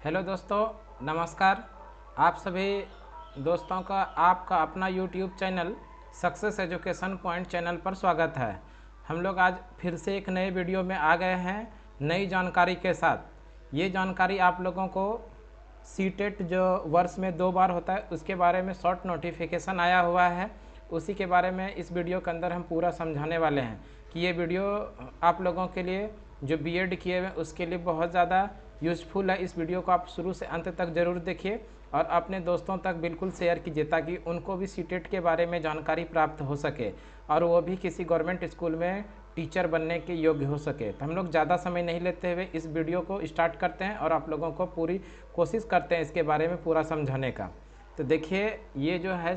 Hello दोस्तों, नमस्कार। आप सभी दोस्तों का आपका अपना YouTube channel success education point channel पर स्वागत है। हम लोग आज फिर से एक नए वीडियो में आ गए हैं नई जानकारी के साथ। ये जानकारी आप लोगों को सीटेट जो वर्ष में 2 बार होता है उसके बारे में शॉर्ट नोटिफिकेशन आया हुआ है, उसी के बारे में इस वीडियो के अंदर हम पूरा समझाने वाले हैं कि ये वीडियो आप लोगों के लिए जो बीएड किए हुए उसके लिए बहुत ज़्यादा यूज़फुल है। इस वीडियो को आप शुरू से अंत तक ज़रूर देखिए और अपने दोस्तों तक बिल्कुल शेयर कीजिए ताकि उनको भी सीटेट के बारे में जानकारी प्राप्त हो सके और वो भी किसी गवर्नमेंट स्कूल में टीचर बनने के योग्य हो सके। तो हम लोग ज़्यादा समय नहीं लेते हुए इस वीडियो को स्टार्ट करते हैं और आप लोगों को पूरी कोशिश करते हैं इसके बारे में पूरा समझाने का। तो देखिए, ये जो है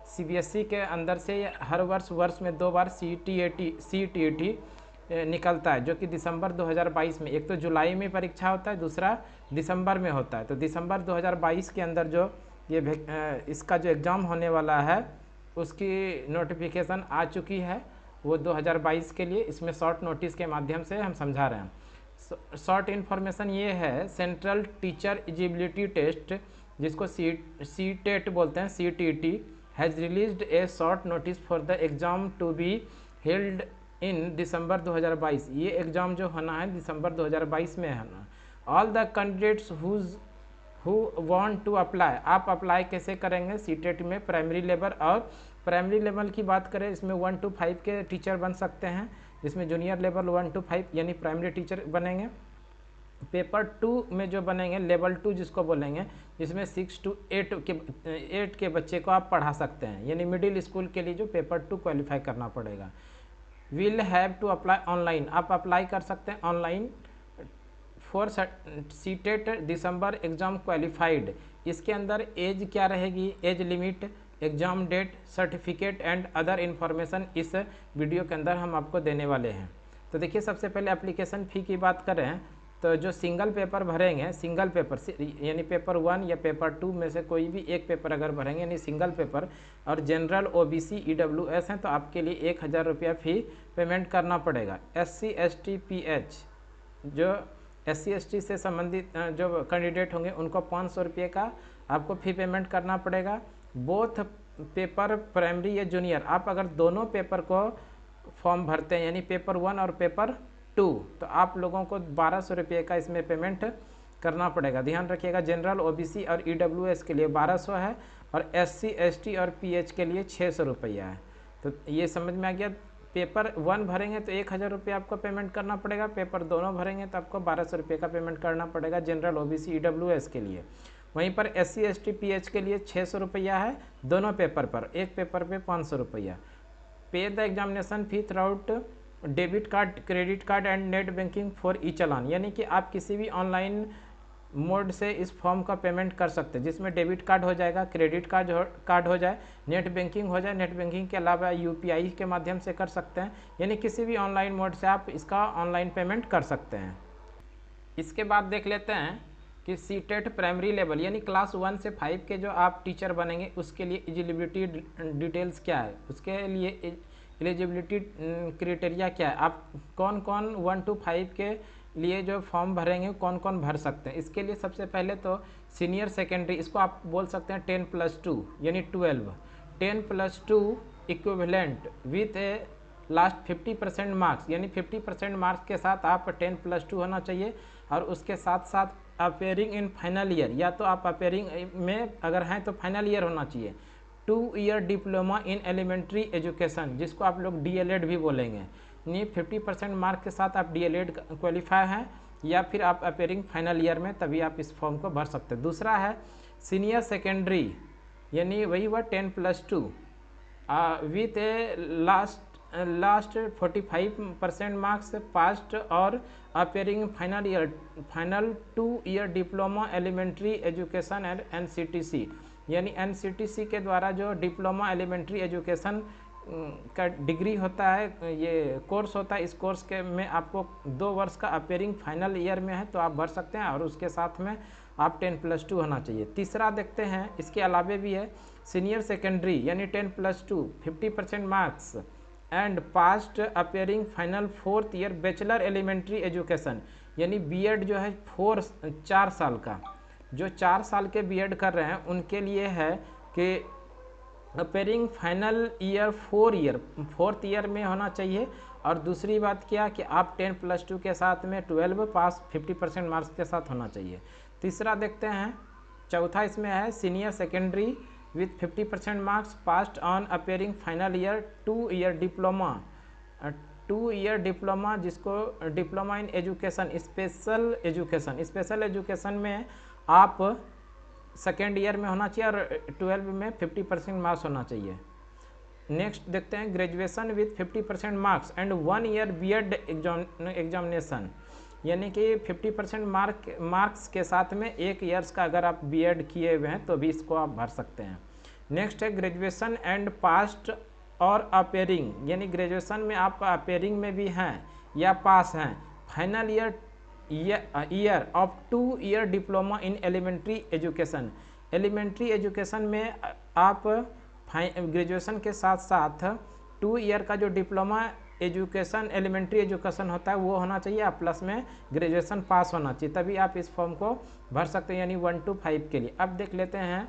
सीबीएसई के अंदर से हर वर्ष में 2 बार सीटीईटी निकलता है, जो कि दिसंबर 2022 में, एक तो जुलाई में परीक्षा होता है, दूसरा दिसंबर में होता है। तो दिसंबर 2022 के अंदर जो इसका जो एग्ज़ाम होने वाला है उसकी नोटिफिकेशन आ चुकी है, वो 2022 के लिए। इसमें शॉर्ट नोटिस के माध्यम से हम समझा रहे हैं। शॉर्ट इन्फॉर्मेशन ये है, सेंट्रल टीचर एलिजिबिलिटी टेस्ट, जिसको सीटेट बोलते हैं, CTET has released a short notice for the exam to be held in December 2022। ये एग्ज़ाम जो होना है दिसंबर 2022 में है ना। All the candidates who want to apply, आप अप्लाई कैसे करेंगे सीटेट में? प्राइमरी लेवल, और प्राइमरी लेवल की बात करें इसमें 1 to 5 के टीचर बन सकते हैं, जिसमें जूनियर लेवल 1 to 5 यानी प्राइमरी टीचर बनेंगे। पेपर 2 में जो बनेंगे लेवल 2 जिसको बोलेंगे, जिसमें 6 to 8 के बच्चे को आप पढ़ा सकते हैं, यानी मिडिल स्कूल के लिए जो पेपर 2 क्वालिफाई करना पड़ेगा। Will have to apply online, आप अप्लाई कर सकते हैं online for CTET December exam qualified. इसके अंदर एज क्या रहेगी, age limit, exam date, certificate and other information इस वीडियो के अंदर हम आपको देने वाले हैं। तो देखिए, सबसे पहले एप्लीकेशन फ़ी की बात करें तो जो सिंगल पेपर भरेंगे, सिंगल पेपर यानी पेपर 1 या पेपर 2 में से कोई भी एक पेपर अगर भरेंगे यानी सिंगल पेपर, और जनरल ओबीसी ईडब्ल्यूएस हैं तो आपके लिए 1000 रुपया फ़ी पेमेंट करना पड़ेगा। एससी एसटी पीएच, जो एससी एसटी से संबंधित जो कैंडिडेट होंगे उनको 500 रुपये का आपको फ़ी पेमेंट करना पड़ेगा। बोथ पेपर प्राइमरी या जूनियर, आप अगर दोनों पेपर को फॉर्म भरते हैं यानी पेपर 1 और पेपर 2, तो आप लोगों को 1200 रुपये का इसमें पेमेंट करना पड़ेगा। ध्यान रखिएगा, जनरल ओबीसी और ईडब्ल्यूएस के लिए 1200 है और एससी एसटी और पीएच के लिए 600 रुपया है। तो ये समझ में आ गया। पेपर 1 भरेंगे तो 1000 रुपये आपको पेमेंट करना पड़ेगा, पेपर दोनों भरेंगे तो आपको 1200 रुपये का पेमेंट करना पड़ेगा जनरल ओबीसी ईडब्ल्यूएस के लिए। वहीं पर एससी एसटी पीएच के लिए 600 रुपया है दोनों पेपर पर, एक पेपर पे 500 रुपया। Pay the examination fee throughout debit card, credit card and net banking for e चालान, यानी कि आप किसी भी ऑनलाइन मोड से इस फॉर्म का पेमेंट कर सकते हैं, जिसमें डेबिट कार्ड हो जाएगा, क्रेडिट कार्ड हो जाए, नेट बैंकिंग हो जाए, नेट बैंकिंग के अलावा यूपीआई के माध्यम से कर सकते हैं, यानी किसी भी ऑनलाइन मोड से आप इसका ऑनलाइन पेमेंट कर सकते हैं। इसके बाद देख लेते हैं कि सीटेट प्राइमरी लेवल यानी क्लास 1 से 5 के जो आप टीचर बनेंगे उसके लिए एलिजिबिलिटी डिटेल्स क्या है, उसके लिए एलिजिबिलिटी क्राइटेरिया क्या है, आप कौन कौन 1 to 5 के लिए जो फॉर्म भरेंगे कौन कौन भर सकते हैं। इसके लिए सबसे पहले तो सीनियर सेकेंडरी, इसको आप बोल सकते हैं 10+2 यानी 12, 10+2 equivalent with A last 50% marks, यानी 50% मार्क्स के साथ आप 10+2 होना चाहिए। और उसके साथ साथ अपेयरिंग इन फाइनल ईयर, या तो आप अपेयरिंग में अगर हैं तो फाइनल ईयर होना चाहिए। 2 year diploma in elementary education, जिसको आप लोग डीएलएड भी बोलेंगे, यानी 50% मार्क के साथ आप डीएलएड क्वालिफाई हैं या फिर आप अपेयरिंग फाइनल ईयर में, तभी आप इस फॉर्म को भर सकते हैं। दूसरा है सीनियर सेकेंडरी, यानी वही हुआ 10+2 with A last 45% marks passed और appearing final 2 year diploma elementary education and NCTC, यानी एनसीटीसी के द्वारा जो डिप्लोमा एलिमेंट्री एजुकेशन का डिग्री होता है, ये कोर्स होता है, इस कोर्स के में आपको 2 वर्ष का अपेयरिंग फाइनल ईयर में है तो आप भर सकते हैं, और उसके साथ में आप 10+2 होना चाहिए। तीसरा देखते हैं, इसके अलावे भी है सीनियर सेकेंडरी यानी 10+2 50% marks and passed appearing final 4th year bachelor elementary education, यानी बीएड जो है 4 साल का, जो 4 साल के बीएड कर रहे हैं उनके लिए है कि appearing final year 4th year में होना चाहिए। और दूसरी बात क्या कि आप 10+2 के साथ में 12 पास 50% मार्क्स के साथ होना चाहिए। तीसरा देखते हैं, चौथा इसमें है senior secondary with 50% marks passed on appearing final year 2 year diploma, 2 year diploma जिसको diploma in education special education में आप सेकेंड ईयर में होना चाहिए और 12 में 50% मार्क्स होना चाहिए। नेक्स्ट देखते हैं graduation with 50% marks and 1 year BEd examination, यानी कि 50% मार्क्स के साथ में 1 ईयर्स का अगर आप बीएड किए हुए हैं तो भी इसको आप भर सकते हैं। नेक्स्ट है ग्रेजुएशन एंड पास्ट और अपेयरिंग, यानी ग्रेजुएशन में आप अपेयरिंग में भी हैं या पास हैं, final year of 2 year diploma in elementary education में आप ग्रेजुएशन के साथ साथ 2 ईयर का जो डिप्लोमा एजुकेशन एलिमेंट्री एजुकेशन होता है वो होना चाहिए, आप प्लस में ग्रेजुएशन पास होना चाहिए, तभी आप इस फॉर्म को भर सकते हैं, यानी 1 to 5 के लिए। अब देख लेते हैं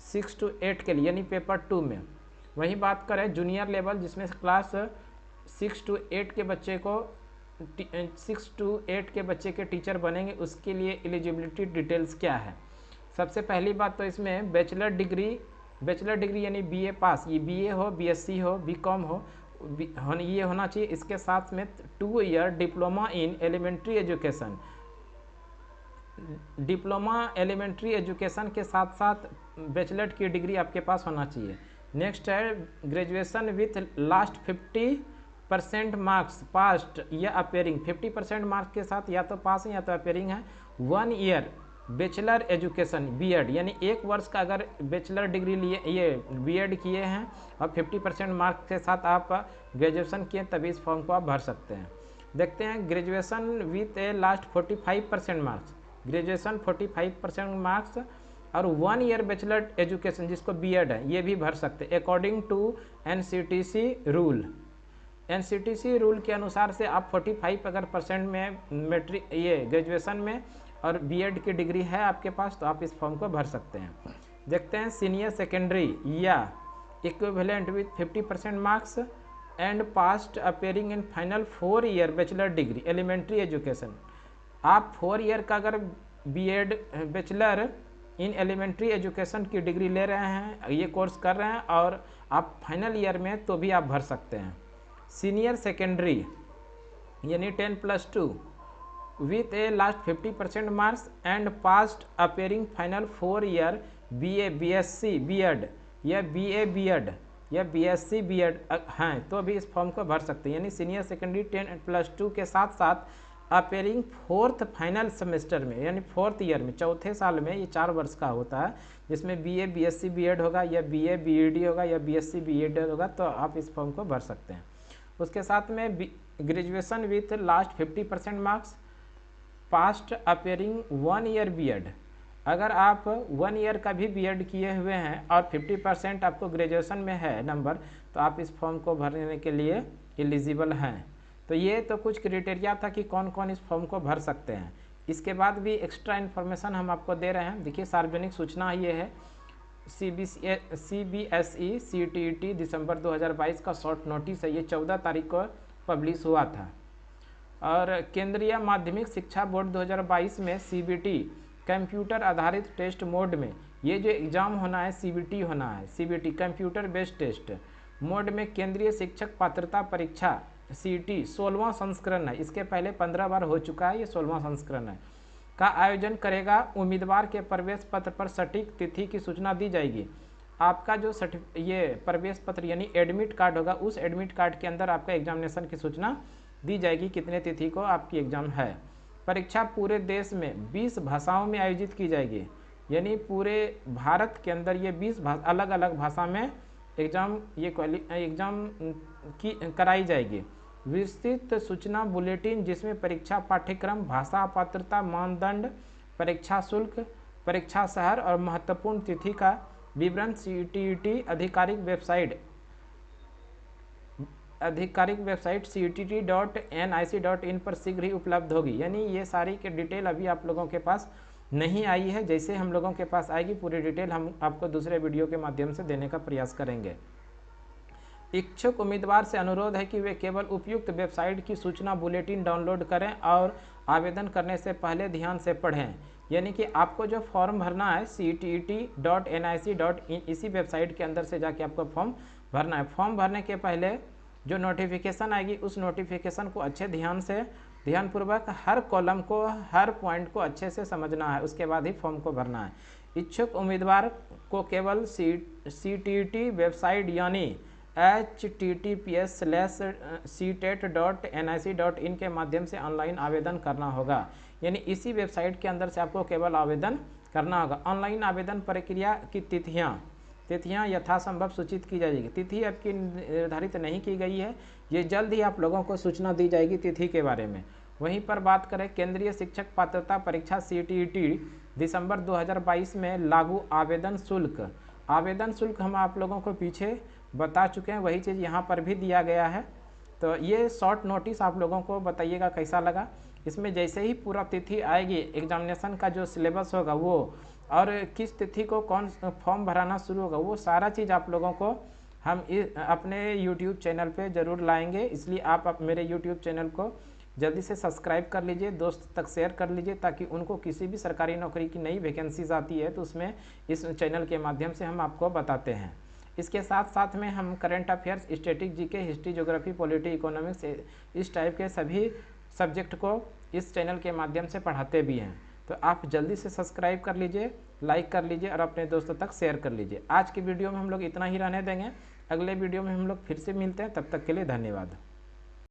6 to 8 के लिए, यानी पेपर 2 में। वही बात करें जूनियर लेवल जिसमें क्लास 6 to 8 के बच्चे को 6 to 8 के बच्चे के टीचर बनेंगे, उसके लिए एलिजिबिलिटी डिटेल्स क्या है। सबसे पहली बात तो इसमें बैचलर डिग्री यानी बीए पास, ये बीए हो, बीएससी हो, बीकॉम हो, ये होना चाहिए। इसके साथ में 2 year diploma in elementary education के साथ साथ बैचलर की डिग्री आपके पास होना चाहिए। नेक्स्ट है graduation with least 50% marks past या अपेयरिंग, 50% मार्क्स के साथ या तो पास है या तो अपेयरिंग है। 1 ईयर बैचलर एजुकेशन बीएड, यानी 1 वर्ष का अगर बैचलर डिग्री लिए ये बीएड किए हैं और 50% मार्क्स के साथ आप ग्रेजुएशन किए तभी इस फॉर्म को आप भर सकते हैं। देखते हैं graduation with A last 45% marks, graduation 45% marks और 1 ईयर बैचलर एजुकेशन जिसको बीएड है ये भी भर सकते हैं according to NCTC rule. NCTC rule के अनुसार से आप 45 अगर % में मैट्रिक ये ग्रेजुएशन में और बीएड की डिग्री है आपके पास तो आप इस फॉर्म को भर सकते हैं। देखते हैं सीनियर सेकेंडरी या equivalent with 50% marks and passed appearing in final 4 year bachelor degree elementary education, आप 4 ईयर का अगर BEd bachelor in elementary education की डिग्री ले रहे हैं, ये कोर्स कर रहे हैं और आप फाइनल ईयर में तो भी आप भर सकते हैं। सीनियर सेकेंडरी यानी 10+2 with a last 50% marks and passed appearing final 4 year BA BSc BEd या BA BEd या BSc BEd हैं तो भी इस फॉर्म को भर सकते हैं। यानी सीनियर सेकेंडरी 10+2 के साथ साथ अपेयरिंग 4th फाइनल सेमेस्टर में, यानी 4th ईयर में, चौथे साल में, ये 4 वर्ष का होता है जिसमें BA BSc BEd होगा या BA BEd होगा या BSc BEd होगा, तो आप इस फॉर्म को भर सकते हैं। उसके साथ में graduation with least 50% marks passed appearing 1 year BEd, अगर आप 1 ईयर का भी बीएड किए हुए हैं और 50% आपको ग्रेजुएशन में है नंबर तो आप इस फॉर्म को भरने के लिए एलिजिबल हैं। तो ये तो कुछ क्राइटेरिया था कि कौन कौन इस फॉर्म को भर सकते हैं। इसके बाद भी एक्स्ट्रा इन्फॉर्मेशन हम आपको दे रहे हैं। देखिए सार्वजनिक सूचना ये है, CBSE CTET दिसंबर 2022 का शॉर्ट नोटिस है, ये 14 तारीख को पब्लिश हुआ था। और केंद्रीय माध्यमिक शिक्षा बोर्ड 2022 में CBT कंप्यूटर आधारित टेस्ट मोड में ये जो एग्ज़ाम होना है CBT होना है, CBT computer based test mode में केंद्रीय शिक्षक पात्रता परीक्षा CET 16वां संस्करण है, इसके पहले 15 बार हो चुका है, ये 16वां संस्करण है, का आयोजन करेगा। उम्मीदवार के प्रवेश पत्र पर सटीक तिथि की सूचना दी जाएगी। आपका जो ये प्रवेश पत्र यानी एडमिट कार्ड होगा, उस एडमिट कार्ड के अंदर आपका एग्जामिनेशन की सूचना दी जाएगी कितने तिथि को आपकी एग्ज़ाम है। परीक्षा पूरे देश में 20 भाषाओं में आयोजित की जाएगी, यानी पूरे भारत के अंदर ये 20 अलग अलग भाषा में एग्ज़ाम की कराई जाएगी। विस्तृत सूचना बुलेटिन जिसमें परीक्षा पाठ्यक्रम, भाषा पात्रता मानदंड, परीक्षा शुल्क, परीक्षा शहर और महत्वपूर्ण तिथि का विवरण CTET आधिकारिक वेबसाइट आधिकारिक वेबसाइट cett.nic.in पर शीघ्र ही उपलब्ध होगी। यानी ये सारी की डिटेल अभी आप लोगों के पास नहीं आई है, जैसे हम लोगों के पास आएगी पूरी डिटेल हम आपको दूसरे वीडियो के माध्यम से देने का प्रयास करेंगे। इच्छुक उम्मीदवार से अनुरोध है कि वे केवल उपयुक्त वेबसाइट की सूचना बुलेटिन डाउनलोड करें और आवेदन करने से पहले ध्यान से पढ़ें। यानी कि आपको जो फॉर्म भरना है cett.nic.in इसी वेबसाइट के अंदर से जाके आपको फॉर्म भरना है। फॉर्म भरने के पहले जो नोटिफिकेशन आएगी उस नोटिफिकेशन को अच्छे ध्यानपूर्वक हर कॉलम को, हर पॉइंट को अच्छे से समझना है, उसके बाद ही फॉर्म को भरना है। इच्छुक उम्मीदवार को केवल CTT वेबसाइट यानी https://ctet.nic.in के माध्यम से ऑनलाइन आवेदन करना होगा। यानी इसी वेबसाइट के अंदर से आपको केवल आवेदन करना होगा। ऑनलाइन आवेदन प्रक्रिया की तिथियां यथासंभव सूचित की जाएगी। तिथि आपकी निर्धारित नहीं की गई है, ये जल्द ही आप लोगों को सूचना दी जाएगी तिथि के बारे में। वहीं पर बात करें केंद्रीय शिक्षक पात्रता परीक्षा CTET दिसंबर 2022 में लागू आवेदन शुल्क हम आप लोगों को पीछे बता चुके हैं, वही चीज़ यहाँ पर भी दिया गया है। तो ये शॉर्ट नोटिस आप लोगों को बताइएगा कैसा लगा। इसमें जैसे ही पूरा तिथि आएगी, एग्जामिनेशन का जो सिलेबस होगा वो और किस तिथि को कौन फॉर्म भराना शुरू होगा, वो सारा चीज़ आप लोगों को हम अपने YouTube चैनल पे ज़रूर लाएंगे। इसलिए आप मेरे YouTube चैनल को जल्दी से सब्सक्राइब कर लीजिए, दोस्त तक शेयर कर लीजिए, ताकि उनको किसी भी सरकारी नौकरी की नई वैकेंसीज आती है तो उसमें इस चैनल के माध्यम से हम आपको बताते हैं। इसके साथ साथ में हम current affairs, static GK, history, geography, polity, economics इस टाइप के सभी सब्जेक्ट को इस चैनल के माध्यम से पढ़ाते भी हैं। तो आप जल्दी से सब्सक्राइब कर लीजिए, लाइक कर लीजिए और अपने दोस्तों तक शेयर कर लीजिए। आज की वीडियो में हम लोग इतना ही रहने देंगे, अगले वीडियो में हम लोग फिर से मिलते हैं, तब तक के लिए धन्यवाद।